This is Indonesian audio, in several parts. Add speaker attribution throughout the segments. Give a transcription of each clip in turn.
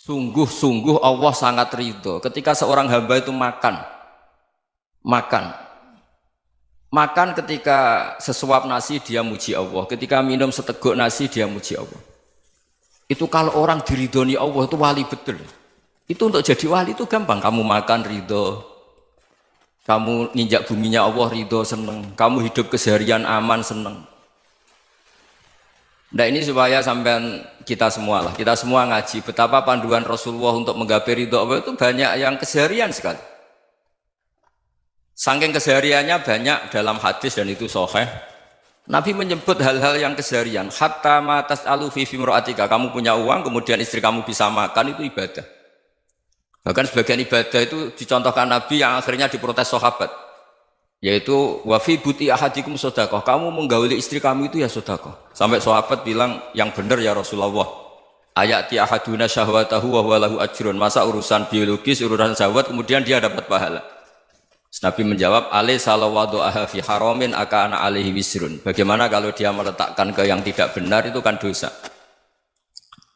Speaker 1: Sungguh-sungguh Allah sangat ridho ketika seorang hamba itu makan ketika sesuap nasi dia muji Allah, ketika minum seteguk nasi dia muji Allah. Itu kalau orang diridhoni Allah itu wali betul. Itu untuk jadi wali itu gampang, kamu makan ridho, kamu ninjak buminya Allah ridho seneng, kamu hidup keseharian aman seneng. Nah ini supaya sampean kita semua ngaji betapa panduan Rasulullah untuk menggapai ridho Allah itu banyak yang keseharian sekali. Saking kesehariannya banyak dalam hadis dan itu sahih. Nabi menyebut hal-hal yang keseharian. Hatta ma tas'alu fi fimra'atika, kamu punya uang kemudian istri kamu bisa makan itu ibadah. Bahkan sebagian ibadah itu dicontohkan Nabi yang akhirnya diprotes sahabat. Yaitu wa fi buti ahadikum sedekah, kamu menggauli istri kamu itu ya sedekah. Sampai sahabat bilang yang benar ya Rasulullah. Ayati ahaduna syahwatahu wa huwa lahu ajrun. Masa urusan biologis, urusan syahwat kemudian dia dapat pahala. Nabi menjawab, alaysa lawadu'aha fi haramin akana alaihi wisrun. Bagaimana kalau dia meletakkan ke yang tidak benar itu kan dosa.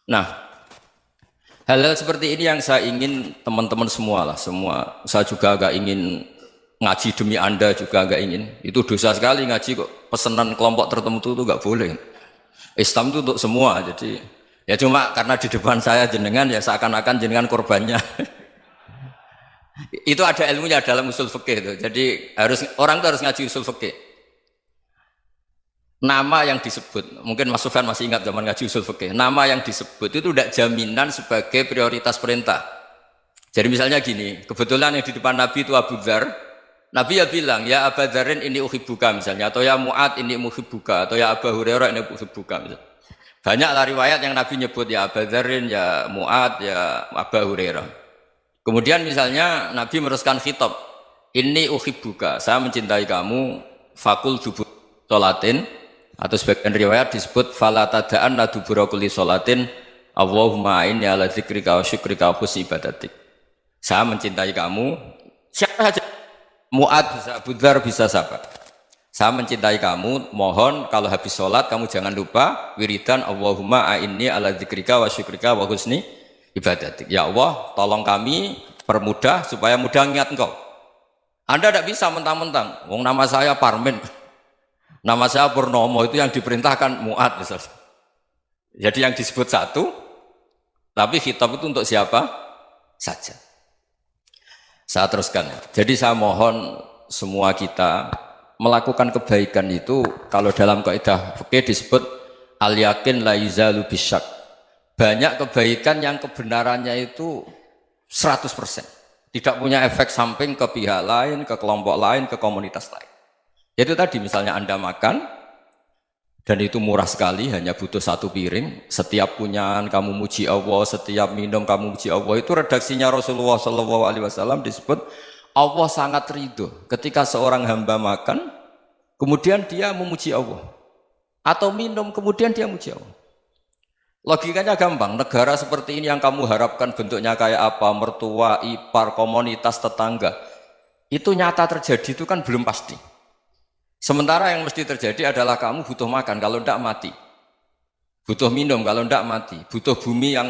Speaker 1: Nah, hal-hal seperti ini yang saya ingin teman-teman semua. Saya juga agak ingin ngaji demi Anda juga agak ingin. Itu dosa sekali ngaji kok pesanan kelompok tertentu itu enggak boleh. Islam itu untuk semua. Jadi ya cuma karena di depan saya jenengan ya seakan-akan jenengan korbannya. Itu ada ilmunya dalam usul fikih itu. Jadi orang itu harus ngaji usul fikih. Nama yang disebut, mungkin Mas Sufyan masih ingat zaman ngaji usul fikih. Nama yang disebut itu tidak jaminan sebagai prioritas perintah. Jadi misalnya gini, kebetulan yang di depan Nabi itu Abu Dzar. Nabi ya bilang, ya Abu Dzarin ini uhibbuka misalnya, atau ya Mu'ad ini uhibbuka, atau ya Abu Hurairah ini uhibbuka misalnya. Banyaklah riwayat yang Nabi nyebut ya Abu Dzarin, ya Mu'ad, ya Abu Hurairah. Kemudian misalnya Nabi meneruskan khitab, ini uhibbuka, saya mencintai kamu, fakul dubur sholatin, atau sebagian riwayat disebut fala tada'anna dubura kulli sholatin, Allahumma inni ala dzikrika wa syukrika wa husni ibadatik. Saya mencintai kamu, siapa saja. Mu'ad bisa, Abu Dzar bisa siapa? Saya mencintai kamu, mohon kalau habis sholat kamu jangan lupa wiridan Allahumma a'inni ala dzikrika wa syukrika wa husni ibadatik. Ya Allah, tolong kami permudah supaya mudah ingat engkau. Anda tidak bisa mentang-mentang, wong nama saya Parmin, nama saya Purnomo, itu yang diperintahkan Mu'ad misalnya. Jadi yang disebut satu, tapi khitab itu untuk siapa saja. Saya teruskan. Jadi saya mohon semua kita melakukan kebaikan itu kalau dalam kaidah fikih disebut al yakin la yuzalu bisyak. Banyak kebaikan yang kebenarannya itu 100%. Tidak punya efek samping ke pihak lain, ke kelompok lain, ke komunitas lain. Itu tadi misalnya Anda makan dan itu murah sekali, hanya butuh satu piring. Setiap punyaan kamu muji Allah, setiap minum kamu muji Allah. Itu redaksinya Rasulullah SAW disebut Allah sangat ridho ketika seorang hamba makan, kemudian dia memuji Allah, atau minum kemudian dia muji Allah. Logikanya gampang. Negara seperti ini yang kamu harapkan bentuknya kayak apa, mertua, ipar, komunitas, tetangga, itu nyata terjadi itu kan belum pasti. Sementara yang mesti terjadi adalah kamu butuh makan, kalau tidak mati. Butuh minum, kalau tidak mati. Butuh bumi yang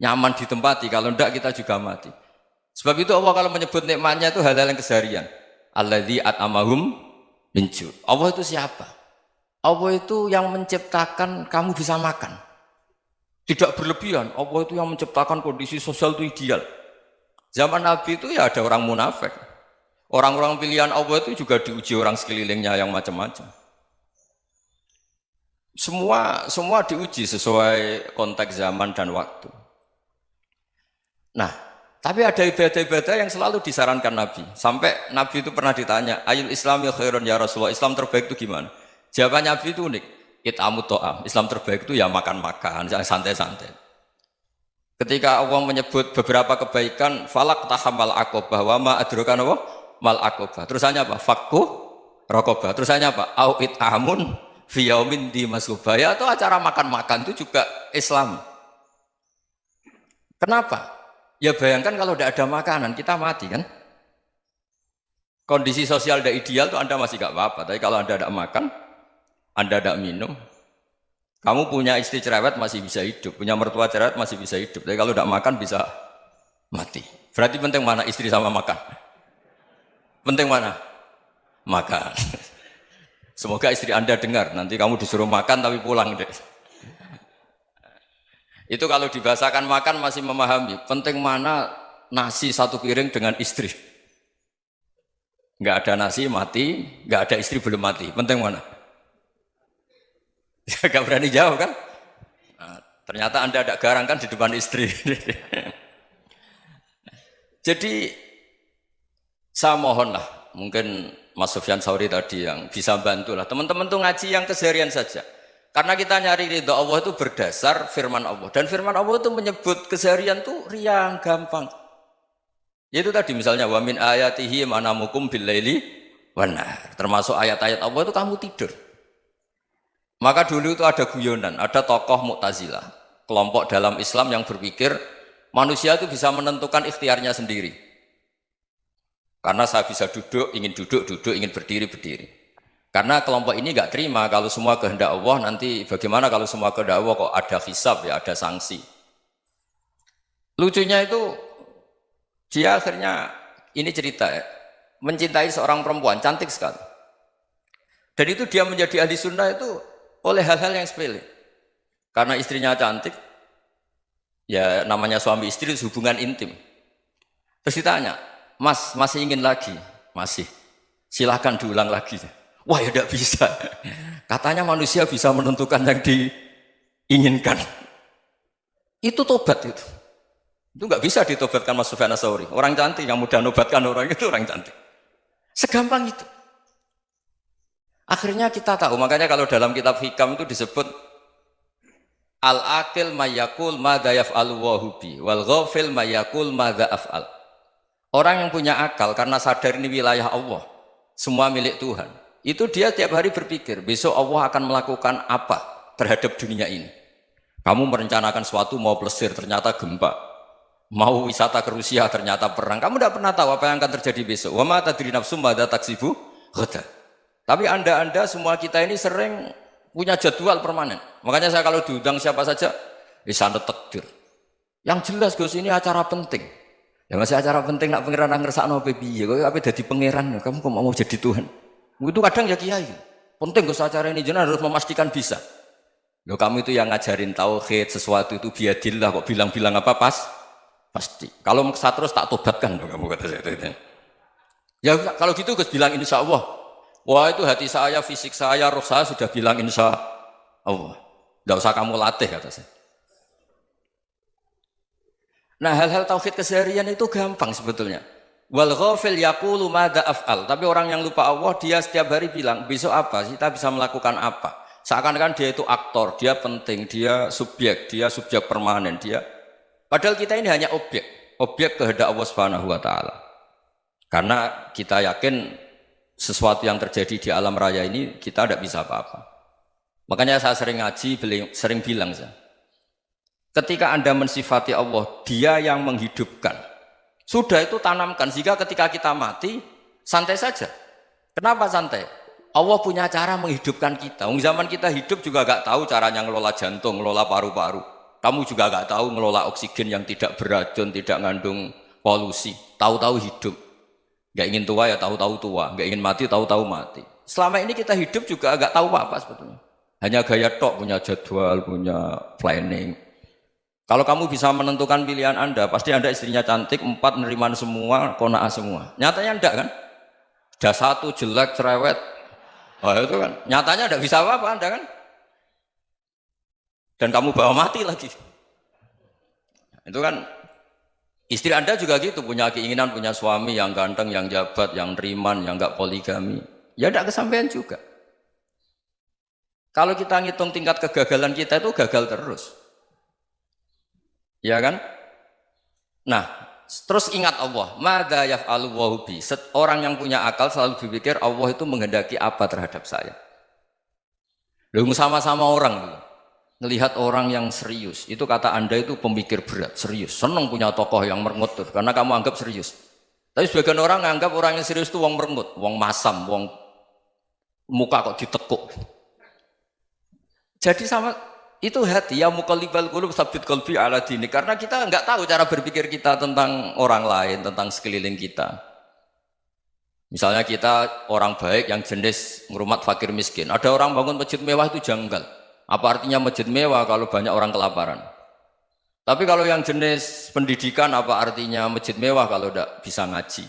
Speaker 1: nyaman ditempati, kalau tidak kita juga mati. Sebab itu Allah kalau menyebut nikmatnya itu hal-hal yang keseharian. Alladzi at'amahum min ju'. Allah itu siapa? Allah itu yang menciptakan kamu bisa makan. Tidak berlebihan. Allah itu yang menciptakan kondisi sosial itu ideal. Zaman Nabi itu ya ada orang munafik. Orang-orang pilihan Allah itu juga diuji orang sekelilingnya yang macam-macam. Semua diuji sesuai konteks zaman dan waktu. Nah, tapi ada ibadah-ibadah yang selalu disarankan Nabi. Sampai Nabi itu pernah ditanya, ayul islami khairun ya Rasulullah, Islam terbaik itu gimana? Jawaban Nabi itu unik. It'amu to'am. Islam terbaik itu ya makan-makan, santai-santai. Ketika Allah menyebut beberapa kebaikan, falak tahamal aqobah wa ma adrokan Allah mal aqobah. Terusannya apa? Fakku raqobah. Terusannya apa? Au it'amun fi yaumin di masubah. Ya, atau acara makan-makan itu juga Islam. Kenapa? Ya bayangkan kalau tidak ada makanan, kita mati kan? Kondisi sosial tidak ideal itu Anda masih gak apa-apa. Tapi kalau Anda tidak makan, Anda tidak minum, Kamu punya istri cerewet masih bisa hidup, punya mertua cerewet masih bisa hidup. Tapi kalau tidak makan bisa mati. Berarti penting mana istri sama makan? Penting mana? Makan. Semoga istri Anda dengar, nanti kamu disuruh makan tapi pulang deh. Itu kalau dibahasakan makan masih memahami. Penting mana nasi satu piring dengan istri. Nggak ada nasi mati, nggak ada istri belum mati. Penting mana? Gak berani jawab kan? Nah, ternyata Anda ada garang kan di depan istri. Jadi saya mohonlah, mungkin Mas Sufyan Sauri tadi yang bisa bantulah. Teman-teman tuh ngaji yang keseharian saja. Karena kita nyari ridha Allah itu berdasar firman Allah. Dan firman Allah itu menyebut keseharian tuh riang, gampang. Yaitu tadi misalnya wa min ayatihi manamukum bil laili wan nahar. Termasuk ayat-ayat Allah itu kamu tidur. Maka dulu itu ada guyonan, ada tokoh Mu'tazilah, kelompok dalam Islam yang berpikir manusia itu bisa menentukan ikhtiarnya sendiri. Karena saya bisa duduk, ingin berdiri, berdiri. Karena kelompok ini nggak terima kalau semua kehendak Allah, nanti bagaimana kalau semua kehendak Allah kok ada hisab ya, ada sanksi. Lucunya itu dia akhirnya, ini cerita ya, mencintai seorang perempuan, cantik sekali. Dan itu dia menjadi ahli sunnah itu oleh hal-hal yang sepele. Karena istrinya cantik, ya namanya suami istri hubungan intim. Terus ditanya, Mas, masih ingin lagi? Masih. Silahkan diulang lagi. Wah ya tidak bisa. Katanya manusia bisa menentukan yang diinginkan. Itu tobat itu. Itu nggak bisa ditobatkan Mas Sufyan Ats-Tsauri. Orang cantik yang mudah nobatkan orang itu orang cantik. Segampang itu. Akhirnya kita tahu, makanya kalau dalam kitab Hikam itu disebut al-aqil mayyakul madza yaf'alu wa hubi wal ghafil mayyakul madza af'al. Orang yang punya akal karena sadar ini wilayah Allah, semua milik Tuhan. Itu dia tiap hari berpikir, besok Allah akan melakukan apa terhadap dunia ini. Kamu merencanakan suatu mau plesir, ternyata gempa. Mau wisata ke Rusia, ternyata perang. Kamu tidak pernah tahu apa yang akan terjadi besok. Wa ma tadri nafsum madza taksibu ghadan. Tapi anda semua kita ini sering punya jadwal permanen. Makanya saya kalau diundang siapa saja, sana takdir. Yang jelas Gus ini acara penting. Ya masih acara penting nak pangeran ngersakno piye? Kok ape dadi pangeran? Kamu kok mau jadi Tuhan? Itu kadang ya kiai. Penting Gus acara ini jenengan harus memastikan bisa. Loh kamu itu yang ngajarin tauhid, sesuatu itu biadillah kok bilang-bilang apa pasti. Kalau maksa terus tak tobatkan loh kamu kata saya. Ya kalau gitu Gus bilang insya Allah. Wah itu hati saya, fisik saya, roh saya sudah bilang insya Allah. Tidak usah kamu latih kata saya. Nah hal-hal tauhid keseharian itu gampang sebetulnya. Wal ghafil yaqulu madza af'al. Tapi orang yang lupa Allah dia setiap hari bilang besok apa? Kita bisa melakukan apa? Seakan-akan dia itu aktor, dia penting, dia subjek permanen, dia. Padahal kita ini hanya objek kehendak Allah Subhanahu wa taala. Karena kita yakin sesuatu yang terjadi di alam raya ini kita tidak bisa apa-apa. Makanya saya sering ngaji, sering bilang saya, ketika Anda mensifati Allah, Dia yang menghidupkan. Sudah itu tanamkan sehingga ketika kita mati santai saja. Kenapa santai? Allah punya cara menghidupkan kita. Zaman kita hidup juga gak tahu caranya ngelola jantung, ngelola paru-paru. Kamu juga gak tahu ngelola oksigen yang tidak beracun, tidak ngandung polusi. Tahu-tahu hidup. Gak ingin tua ya tahu-tahu tua, gak ingin mati tahu-tahu mati. Selama ini kita hidup juga gak tahu apa sebetulnya. Hanya gaya tok, punya jadwal, punya planning. Kalau kamu bisa menentukan pilihan Anda, pasti Anda istrinya cantik, 4 neriman semua, kona'ah semua. Nyatanya enggak kan? Ada 1 jelek, cerewet. Oh itu kan, nyatanya enggak bisa apa-apa Anda kan? Dan kamu bawa mati lagi. Itu kan, istri Anda juga gitu, punya keinginan, punya suami yang ganteng, yang jabat, yang neriman, yang enggak poligami. Ya enggak kesampaian juga. Kalau kita ngitung tingkat kegagalan kita itu gagal terus. Ya kan? Nah, terus ingat Allah, madza yaf'alu wa bi. Orang yang punya akal selalu berpikir Allah itu menghendaki apa terhadap saya. Lalu sama-sama orang melihat orang yang serius. Itu kata Anda itu pemikir berat, serius. Senang punya tokoh yang merengut tuh, karena kamu anggap serius. Tapi sebagian orang anggap orang yang serius itu wong merengut, wong masam, wong muka kok ditekuk. Jadi sama Itu hati ya muqallibal qulub tsabbit qalbi ala dini. Karena kita nggak tahu cara berpikir kita tentang orang lain, tentang sekeliling kita. Misalnya kita orang baik yang jenis ngurmat fakir miskin. Ada orang bangun masjid mewah itu janggal. Apa artinya masjid mewah kalau banyak orang kelaparan? Tapi kalau yang jenis pendidikan apa artinya masjid mewah kalau tidak bisa ngaji?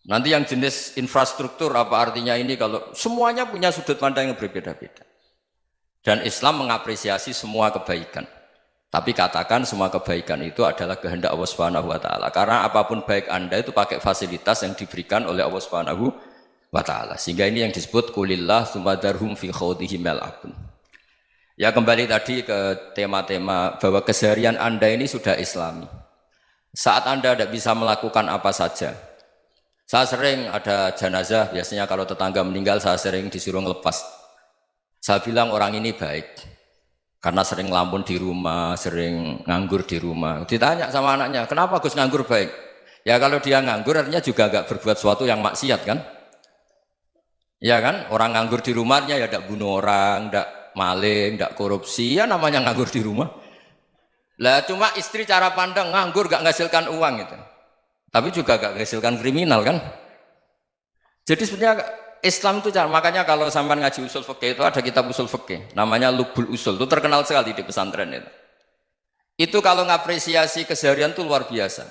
Speaker 1: Nanti yang jenis infrastruktur apa artinya ini kalau semuanya punya sudut pandang yang berbeda-beda. Dan Islam mengapresiasi semua kebaikan. Tapi katakan semua kebaikan itu adalah kehendak Allah Subhanahu wa taala. Karena apapun baik Anda itu pakai fasilitas yang diberikan oleh Allah Subhanahu wa taala. Sehingga ini yang disebut qulillah tsumadarhum fi khawdihim yal'abun. Ya kembali tadi ke tema-tema bahwa keseharian Anda ini sudah Islami. Saat Anda tidak bisa melakukan apa saja. Saya sering ada jenazah, biasanya kalau tetangga meninggal saya sering disuruh ngelepas. Saya bilang orang ini baik karena sering ngelamun di rumah, sering nganggur di rumah. Ditanya sama anaknya, kenapa Gus nganggur baik? Ya kalau dia nganggur artinya juga gak berbuat sesuatu yang maksiat kan? Ya kan? Orang nganggur di rumahnya ya tidak bunuh orang, tidak maling, tidak korupsi, ya namanya nganggur di rumah. Lah cuma istri cara pandang nganggur gak menghasilkan uang itu. Tapi juga gak menghasilkan kriminal kan? Jadi sebenarnya Islam itu cara, makanya kalau sampai ngaji usul fikih itu ada kitab usul fikih namanya Lubul Usul, itu terkenal sekali di pesantren itu. Itu kalau ngapresiasi keseharian itu luar biasa.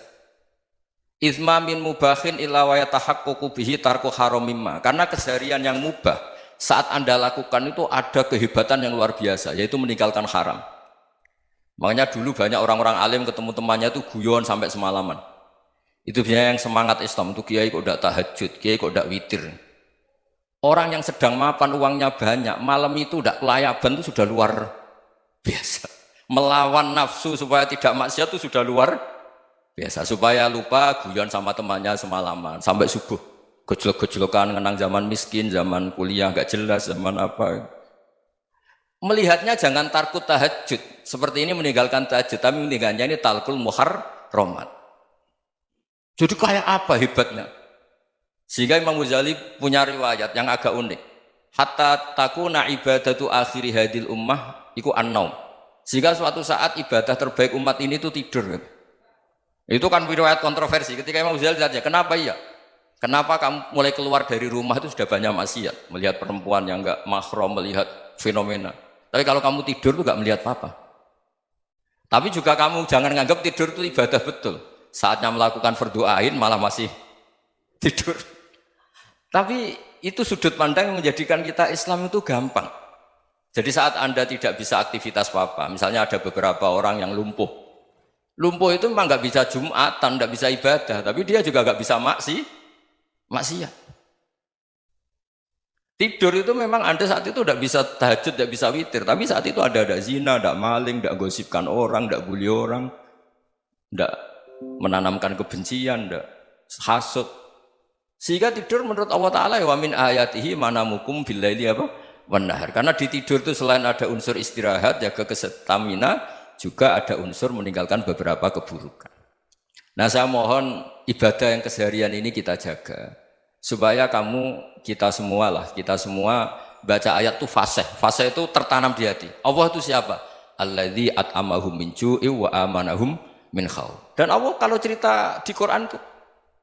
Speaker 1: Izma min mubahin illa wa yatahaqqaqu bihi tarku haramimma. Karena keseharian yang mubah saat Anda lakukan itu ada kehebatan yang luar biasa, yaitu meninggalkan haram. Makanya dulu banyak orang-orang alim ketemu temannya itu guyon sampai semalaman. Itu biasanya yang semangat Islam itu kiai kok tidak tahajud, kiai kok tidak witir. Orang yang sedang mapan uangnya banyak, malam itu tidak kelayaban itu sudah luar biasa. Melawan nafsu supaya tidak maksiat itu sudah luar biasa. Supaya lupa guyon sama temannya semalaman sampai subuh. Gejlok-gejlokan ngenang zaman miskin, zaman kuliah nggak jelas, zaman apa. Melihatnya jangan takut tahajud. Seperti ini meninggalkan tahajud, tapi meninggalkannya ini talkul muharramat. Jadi kayak apa hebatnya? Sehingga Imam Ghazali punya riwayat yang agak unik. Hatta takuna ibadatu akhiri hadil ummah iku an-naum. Sehingga suatu saat ibadah terbaik umat ini itu tidur. Itu kan riwayat kontroversi. Ketika Imam Ghazali ditanya, kenapa iya? Kenapa kamu mulai keluar dari rumah itu sudah banyak maksiat? Melihat perempuan yang enggak mahram, melihat fenomena. Tapi kalau kamu tidur itu enggak melihat apa-apa. Tapi juga kamu jangan nganggap tidur itu ibadah betul. Saatnya melakukan fardu ain malah masih tidur. Tapi itu sudut pandang yang menjadikan kita Islam itu gampang. Jadi saat Anda tidak bisa aktivitas apa-apa, misalnya ada beberapa orang yang lumpuh. Lumpuh itu memang nggak bisa Jumatan, nggak bisa ibadah, tapi dia juga nggak bisa maksiat. Tidur itu memang Anda saat itu tidak bisa tahajud, tidak bisa witir, tapi saat itu ada zina, ada maling, tidak gosipkan orang, tidak bully orang, tidak menanamkan kebencian, tidak hasud. Sehingga tidur menurut Allah Ta'ala wa min ayatihi manamukum billaili apa? Wan-nahar. Karena di tidur itu selain ada unsur istirahat, jaga kestamina, juga ada unsur meninggalkan beberapa keburukan. Nah saya mohon ibadah yang keseharian ini kita jaga. Supaya kita semua baca ayat itu fasih. Fasih itu tertanam di hati. Allah itu siapa? Alladzi at'amahum min ju'i wa amanahum min khauf. Dan Allah kalau cerita di Quran itu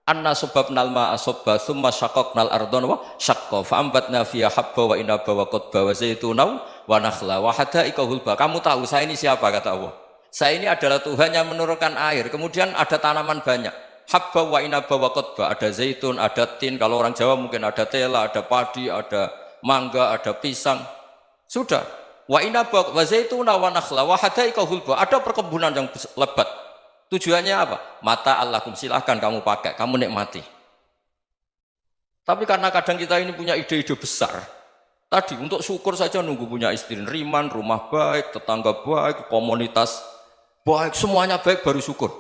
Speaker 1: anna sababnal ma'a sabba thumma syaqaqnal ardha wa syaqqa fa ambatna fiha habba wa inaba wa qadba wa zaituna wa nakhla wa hadaika hulba. Kamu tahu saya ini siapa kata Allah? Saya ini adalah Tuhan yang menurunkan air, kemudian ada tanaman banyak. Habba wa inaba wa qadba, ada zaitun, ada tin, kalau orang Jawa mungkin ada tela, ada padi, ada mangga, ada pisang. Sudah. Wa inaba wa zaituna wa nakhla wa hadaika hulba. Ada perkebunan yang lebat. Tujuannya apa? Mata Allahkum, silahkan kamu pakai, kamu nikmati. Tapi karena kadang kita ini punya ide-ide besar. Tadi untuk syukur saja nunggu punya istri riman, rumah baik, tetangga baik, komunitas baik, semuanya baik baru syukur.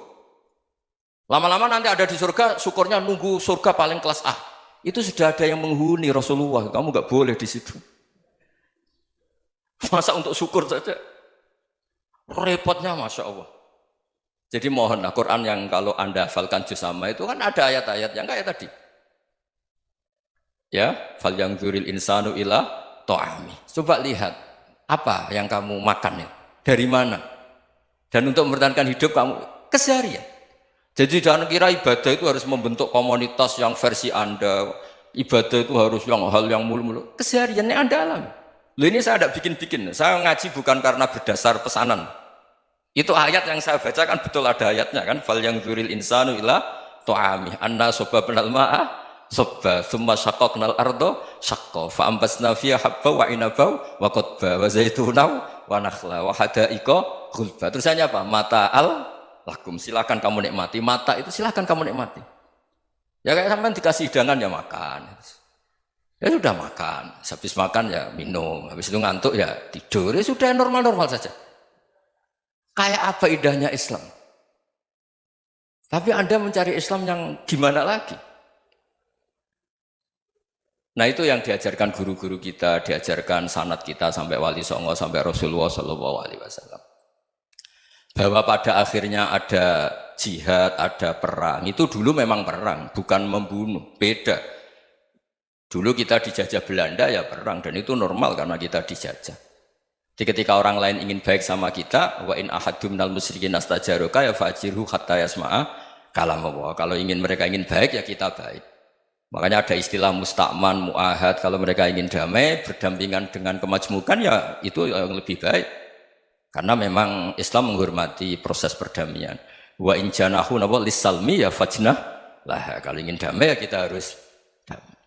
Speaker 1: Lama-lama nanti ada di surga, syukurnya nunggu surga paling kelas A. Itu sudah ada yang menghuni Rasulullah, kamu nggak boleh di situ. Masa untuk syukur saja? Repotnya Masya Allah. Jadi mohonlah Quran yang kalau Anda hafalkan juz sama itu kan ada ayat-ayat yang kayak tadi. Ya, fal yang dzuril insanu ila ta'ami. Coba lihat Apa yang kamu makan ya? Dari mana? Dan untuk mempertahankan hidup kamu keseharian. Jadi jangan kira ibadah itu harus membentuk komunitas yang versi Anda. Ibadah itu harus yang hal yang mulu-mulu. Kesehariannya Anda alami. Loh ini saya tidak bikin-bikin. Saya ngaji bukan karena berdasar pesanan. Itu ayat yang saya baca kan betul ada ayatnya kan. Fal yang dzuril insanu ila tu'ami anna sobabnal ma'a sobba thumma syaqaqnal ardo syaqqa fa ambasna fiha habba wa inaba wa qadba wa zaituna wa nakhla wa hada'iqa ghulba. Terusannya apa? Mata'al lakum, silakan kamu nikmati. Mata itu silakan kamu nikmati. Ya kayak sampean dikasih hidangan ya makan. Ya sudah makan, habis makan ya minum, habis itu ngantuk ya tidur. Ya sudah normal-normal saja. Kayak apa indahnya Islam? Tapi Anda mencari Islam yang gimana lagi? Nah itu yang diajarkan guru-guru kita, diajarkan sanad kita sampai Wali Songo, sampai Rasulullah SAW. Bahwa pada akhirnya ada jihad, ada perang. Itu dulu memang perang, bukan membunuh, beda. Dulu kita dijajah Belanda ya perang, dan itu normal karena kita dijajah. Jadi ketika orang lain ingin baik sama kita, wa in ahadum minal musyrikin astajaroka ya fajirhu hatta yasma'a kalam Allah. Kalau mereka ingin baik ya kita baik. Makanya ada istilah mustakman, mu'ahad. Kalau mereka ingin damai, berdampingan dengan kemajmukan ya itu yang lebih baik. Karena memang Islam menghormati proses perdamaian. Wa in janahu lis-salmi ya fajnah lah. Kalau ingin damai ya kita harus damai.